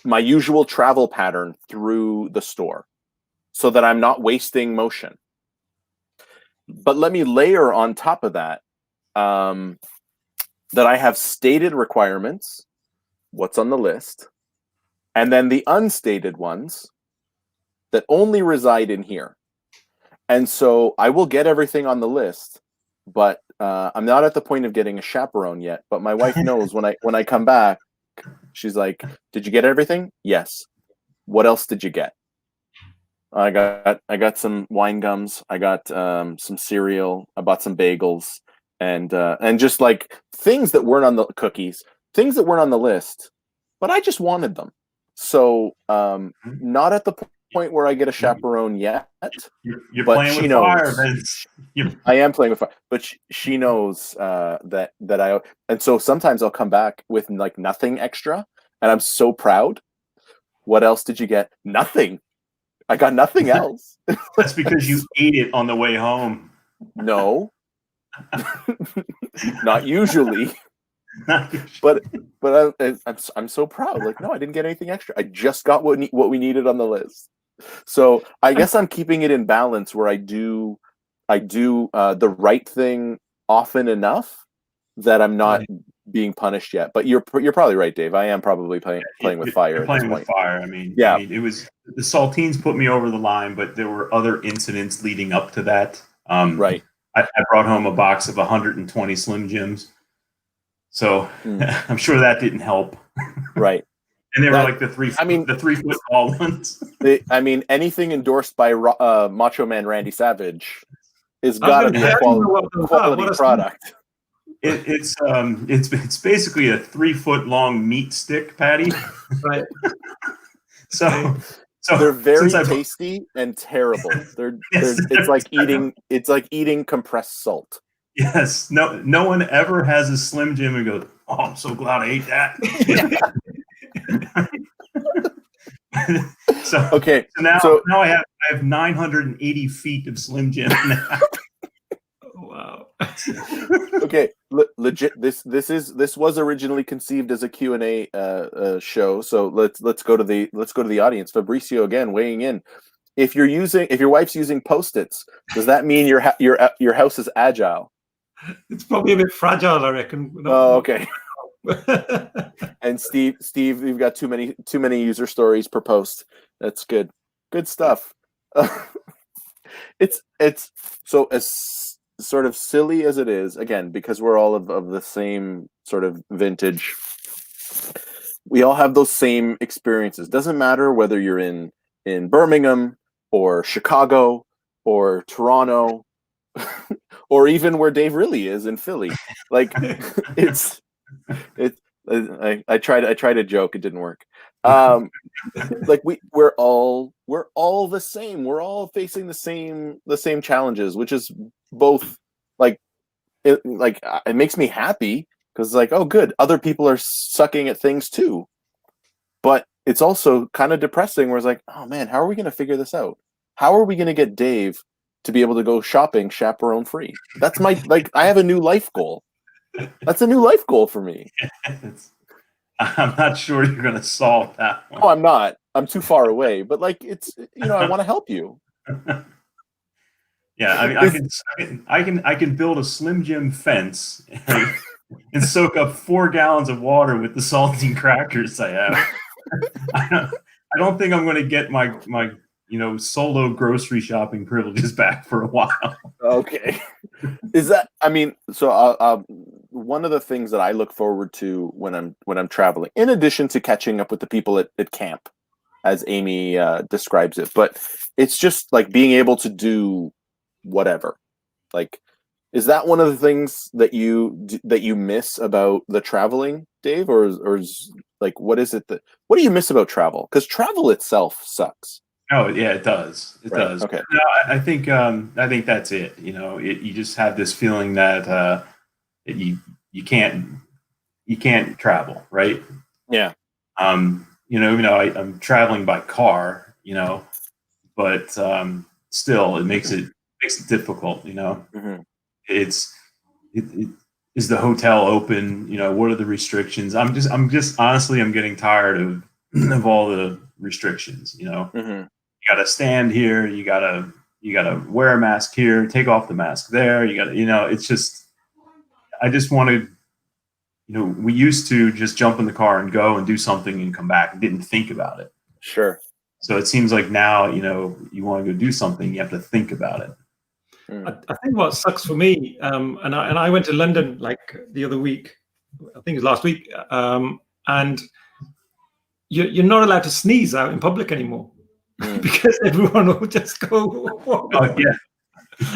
my usual travel pattern through the store, so that I'm not wasting motion. But let me layer on top of that, that I have stated requirements, what's on the list, and then the unstated ones that only reside in here. And so I will get everything on the list, but I'm not at the point of getting a chaperone yet. But my wife knows when I come back, she's like, "Did you get everything?" "Yes." "What else did you get?" I got some wine gums. I got some cereal. I bought some bagels, and just like things that weren't on the cookies, things that weren't on the list, but I just wanted them. So not at the point where I get a chaperone yet. You're playing with fire, Vince. I am playing with fire, but she knows that I. And so sometimes I'll come back with like nothing extra, and I'm so proud. "What else did you get?" "Nothing. I got nothing else." That's because you ate it on the way home. No, not usually. But I'm so proud. Like, no, I didn't get anything extra. I just got what we needed on the list. So I guess I'm keeping it in balance, where I do the right thing often enough that I'm not being punished yet. But you're probably right, Dave. I am probably playing with fire. You're playing with fire. I mean, it was the saltines put me over the line, but there were other incidents leading up to that. Right. I brought home a box of 120 Slim Jims, so I'm sure that didn't help. Right. And they were like the 3 foot tall ones. Anything endorsed by Macho Man Randy Savage is got to be a quality product. It's basically a 3 foot long meat stick patty. Right. So they're very tasty and terrible. It's like eating compressed salt. Yes. No one ever has a Slim Jim and goes, "Oh, I'm so glad I ate that." So now I have 980 feet of Slim Jim now. Wow. Okay, legit. This was originally conceived as a Q&A show. So let's go to the audience. Fabricio again weighing in. If your wife's using Post-its, does that mean your house is agile? It's probably a bit fragile, I reckon. Oh, okay. And Steve, you've got too many user stories per post. That's good. Good stuff. It's so as sort of silly as it is, again, because we're all of the same sort of vintage. We all have those same experiences. Doesn't matter whether you're in Birmingham or Chicago or Toronto or even where Dave really is in Philly. Like I tried to joke, it didn't work. Like we're all the same. We're all facing the same challenges, which is both it makes me happy because like, oh good, other people are sucking at things too. But it's also kind of depressing where it's like, oh man, how are we going to figure this out? How are we going to get Dave to be able to go shopping chaperone free? That's my I have a new life goal. That's a new life goal for me. I'm not sure you're going to solve that one. Oh, I'm not. I'm too far away, but like it's I want to help you. Yeah, I mean, I can build a Slim Jim fence and soak up 4 gallons of water with the saltine crackers I have. I don't think I'm going to get my solo grocery shopping privileges back for a while. Okay. Is that? I mean, so one of the things that I look forward to when I'm traveling, in addition to catching up with the people at camp, as Amy describes it, but it's just like being able to do whatever. Like, is that one of the things that you miss about the traveling, Dave, or is like what is it what do you miss about travel? Because travel itself sucks. Oh yeah, it does. It Right. does. Okay. No, I think that's it. You just have this feeling that you can't travel, right? Yeah. I'm traveling by car, but still, it makes it difficult. Mm-hmm. Is the hotel open? What are the restrictions? I'm just honestly, I'm getting tired of all the restrictions. Mm-hmm. You got to stand here. You got to wear a mask here. Take off the mask there. You got to, it's just, I just wanted, we used to just jump in the car and go and do something and come back and didn't think about it. Sure. So it seems like now, you want to go do something, you have to think about it. I think what sucks for me, and I went to London like the other week, I think it was last week, and you're not allowed to sneeze out in public anymore because everyone will just go. Oh, yeah.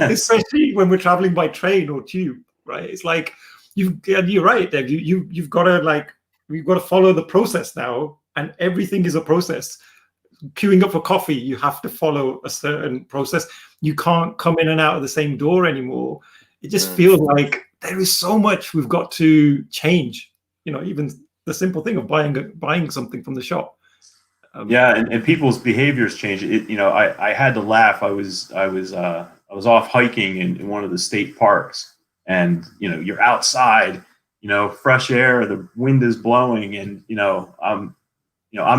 Especially when we're traveling by train or tube, right? It's like you're right, Dave. You've got to follow the process now, and everything is a process. Queuing up for coffee, you have to follow a certain process. You can't come in and out of the same door anymore. It just feels like there is so much we've got to change. Even the simple thing of buying something from the shop. Yeah, and people's behaviors change. I had to laugh. I was off hiking in one of the state parks, and you're outside, fresh air, the wind is blowing, and I'm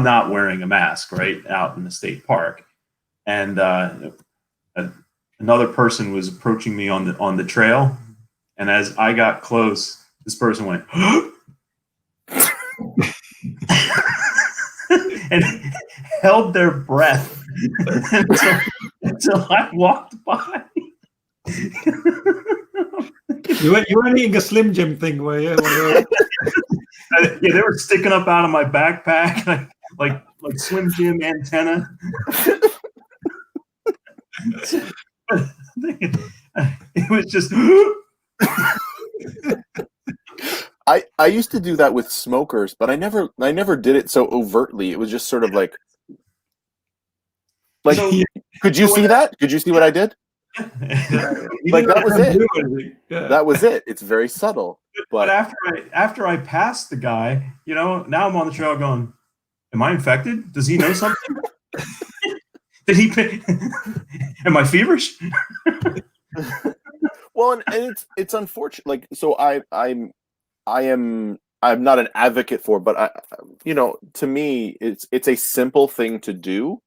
not wearing a mask right out in the state park, and another person was approaching me on the trail, and as I got close, this person went and held their breath until I walked by. You weren't eating a Slim Jim thing, were you? Yeah, they were sticking up out of my backpack like Slim Jim antenna. It was just. I used to do that with smokers, but I never did it so overtly. It was just sort of like So, could you see that? Could you see what I did? Like that was it. Yeah. That was it. It's very subtle. But after I passed the guy, now I'm on the trail going, am I infected? Does he know something? Did he am I feverish? Well, and it's unfortunate. Like, so I'm not an advocate for, but to me, it's a simple thing to do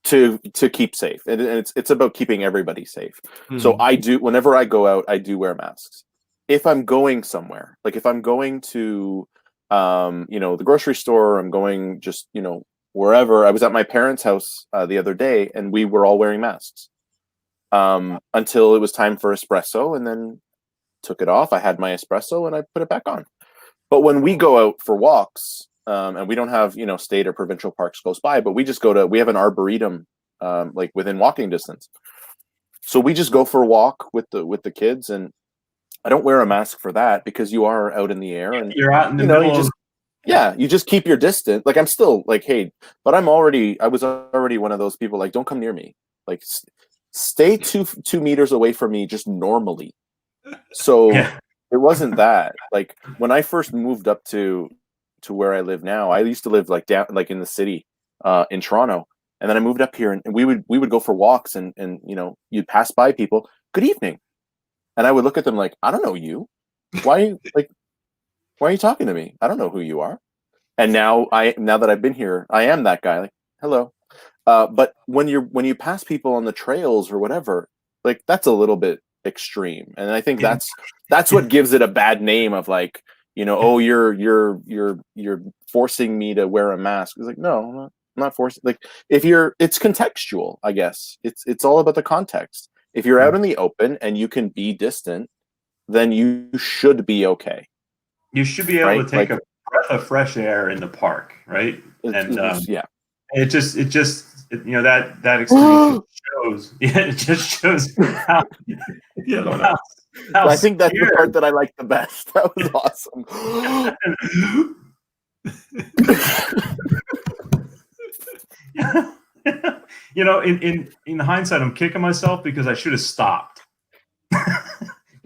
to keep safe, and it's about keeping everybody safe. So whenever I go out, I do wear masks. If I'm going somewhere, like if I'm going to the grocery store, or I'm going just wherever. I was at my parents' house the other day, and we were all wearing masks until it was time for espresso, and then took it off. I had my espresso and I put it back on. But when we go out for walks, and we don't have state or provincial parks close by, but we just we have an arboretum like within walking distance, so we just go for a walk with the kids, and I don't wear a mask for that because you are out in the air, and you're out in the middle. You just keep your distance. Like I'm still like, hey, but I was already one of those people like, don't come near me. Like stay 2 meters away from me just normally. So it wasn't that. Like when I first moved up to where I live now, I used to live like down like in the city in Toronto, and then I moved up here, and we would go for walks, and you'd pass by people, good evening, and I would look at them like, I don't know you. Why are you talking to me? I don't know who you are. And now that I've been here, I am that guy. Like, hello. But when you pass people on the trails or whatever, like that's a little bit extreme, and I think that's what gives it a bad name of like, oh, you're forcing me to wear a mask. It's like, no, I'm not forcing. Like, it's contextual, I guess. It's all about the context. If you're out in the open and you can be distant, then you should be okay. You should be able to take a breath of fresh air in the park, right? And yeah. It just that experience shows. Yeah, it just shows how. I think that's the part that I like the best. That was awesome. In hindsight, I'm kicking myself because I should have stopped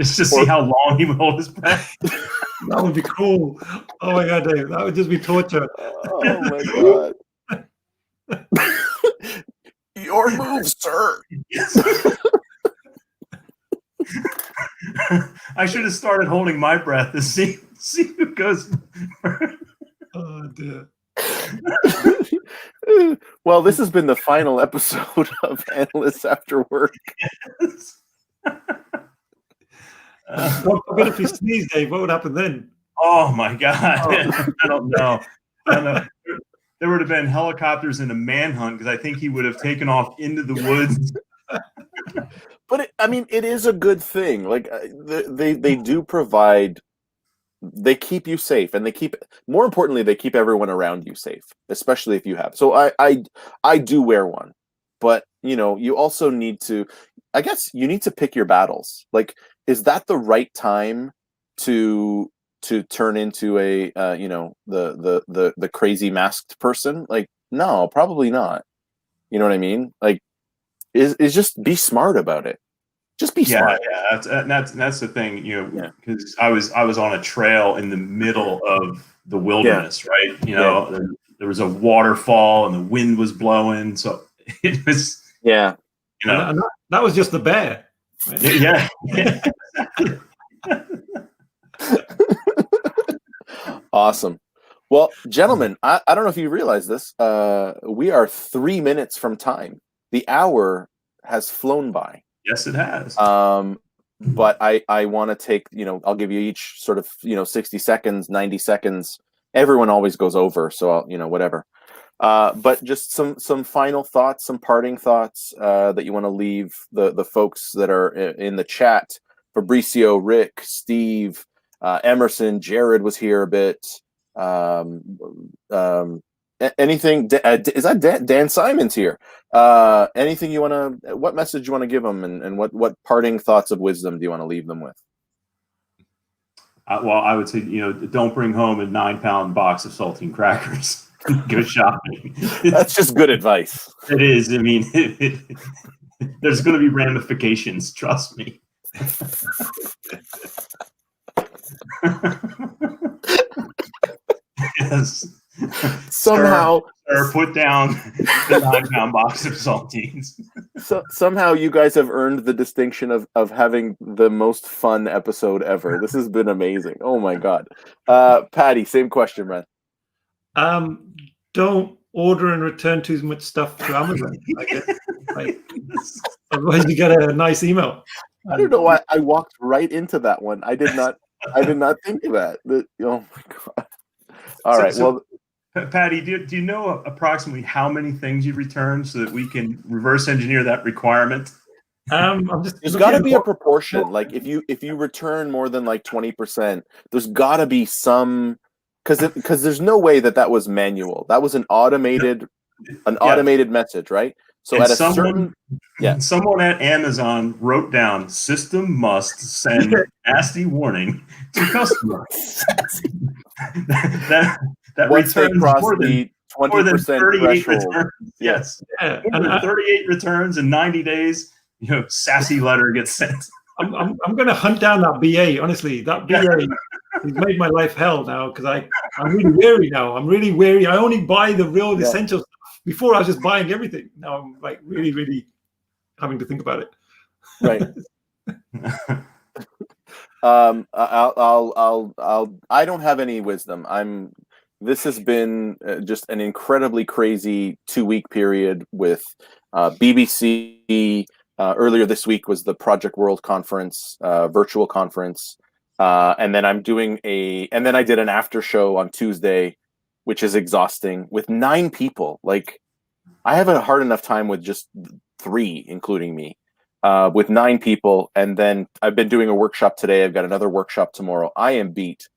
just to see how long he would hold his breath. That would be cool. Oh my God, Dave, that would just be torture. Oh my God. Your move, sir. I should have started holding my breath to see who goes. Oh dear. Well, this has been the final episode of Analysts After Work. Yes. God forbid if you sneeze, Dave, what would happen then? Oh my God. I don't know. There would have been helicopters and a manhunt because I think he would have taken off into the woods. But it is a good thing. Like they do provide. They keep you safe, and more importantly, they keep everyone around you safe, especially if you have. So I do wear one, but you also need to. I guess you need to pick your battles. Like, is that the right time to turn into a the crazy masked person? Like, no, probably not. You know what I mean? Like, is just be smart about it. Just be smart. Yeah, that's the thing, because I was on a trail in the middle of the wilderness, right? There was a waterfall and the wind was blowing, so it was and that was just the bear. Right? Yeah. Awesome. Well, gentlemen, I don't know if you realize this. We are 3 minutes from time. The hour has flown by. Yes, it has. But I want to take, I'll give you each sort of, 60 seconds, 90 seconds. Everyone always goes over, so I'll, whatever. But just some final thoughts, some parting thoughts that you want to leave the folks that are in the chat. Fabricio, Rick, Steve, Emerson, Jared was here a bit. Anything? Is that Dan Simon's here? Anything you want to? What message you want to give them, and what parting thoughts of wisdom do you want to leave them with? Well, I would say don't bring home a 9-pound box of saltine crackers. Go shopping. That's just good advice. It is. I mean, there's going to be ramifications. Trust me. Yes. Somehow, sir, put down the 9-pound box of saltines. So somehow you guys have earned the distinction of having the most fun episode ever. This has been amazing. Oh my God. Patty, same question, man. Don't order and return too much stuff to Amazon. I guess. Otherwise, you get a nice email. I don't know why I walked right into that one. I did not think of that. Oh my God. All right. Well, Patty, do you know approximately how many things you've returned so that we can reverse engineer that requirement? There's got to be a proportion. Like if you return more than like 20%, there's got to be some, because there's no way that was manual. That was an automated message, right? So and at someone at Amazon wrote down, "System must send nasty warning to customer." that Once they returns cross more the than 20% 38 threshold. returns. Yes. Yeah. 38 returns in 90 days, sassy letter gets sent. I'm going to hunt down that BA. Honestly, that BA has made my life hell now because I'm really wary now. I'm really wary. I only buy the real essential stuff. Before I was just buying everything. Now I'm like really, really having to think about it. Right. I don't have any wisdom. this has been just an incredibly crazy 2-week period with BBC. Earlier this week was the Project World conference, virtual conference. And then and then I did an after show on Tuesday, which is exhausting, with 9 people. Like, I have a hard enough time with just 3, including me, with 9 people. And then I've been doing a workshop today. I've got another workshop tomorrow. I am beat.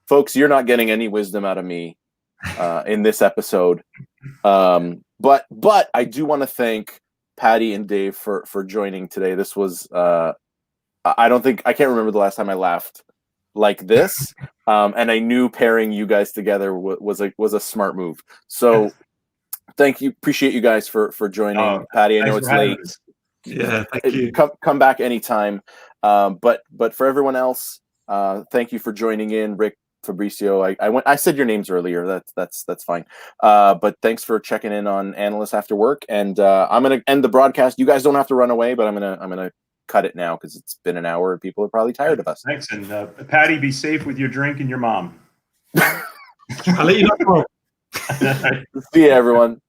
Folks, you're not getting any wisdom out of me in this episode. But I do want to thank Patty and Dave for joining today. This was I can't remember the last time I laughed like this. And I knew pairing you guys together was a smart move. So thank you. Appreciate you guys for joining. Patty, I know it's late. Yeah, thank you. Come back anytime. But for everyone else, thank you for joining in. Rick, Fabricio, I said your names earlier. That's fine. But thanks for checking in on Analysts After Work. And I'm gonna end the broadcast. You guys don't have to run away, but I'm gonna cut it now because it's been an hour and people are probably tired of us. Thanks, and Patty, be safe with your drink and your mom. I'll let you know tomorrow. See you, everyone.